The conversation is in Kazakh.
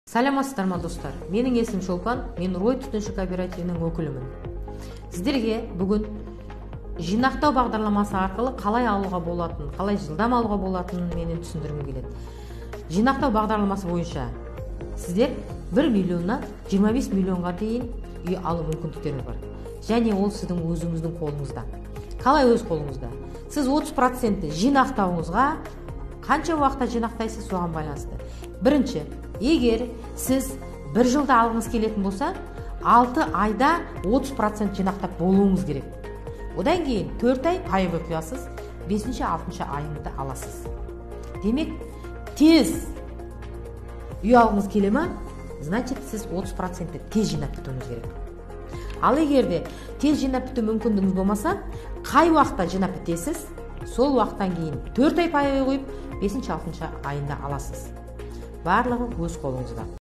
Саламатсыздар ма достар? Менің есім Шолпан, мен Рой түтінші кооперативінің өкілімін. Сіздерге бүгін жинақтау бағдарламасы арқылы қалай алуға болатынын, қалай жылдам алуға болатынын менен түсіндіргім келеді. Жинақтау бағдарламасы бойынша сіздер 1 миллионнан 25 миллионға дейін үй алу мүмкіндіктеріңіз бар. Және ол сіздің өзіңіздің қолыңызда. Қалай өз қолыңызда? Сіз 30% жинақтауыңызға қанша уақытта жинақтайсыз, соған байланысты. Бірінші, егер сіз 1 жылда алғыңыз келетін болса, 6 айда 30% жинақтап болуыңыз керек. Одан кейін 4 ай пайызы құясыз, 5-6 айында аласыз. Демек, тез үй алғыңыз келе ме? Значит, сіз 30% тез жинап бітуіңіз керек. Ал егерде тез жинап біту мүмкіндігіңіз болмаса, қай уақытта жинап бітесіз, сол уақыттан кейін 4 ай пайызы қойып, 5-6 айында аласыз. Барлығы өз қолыңызда.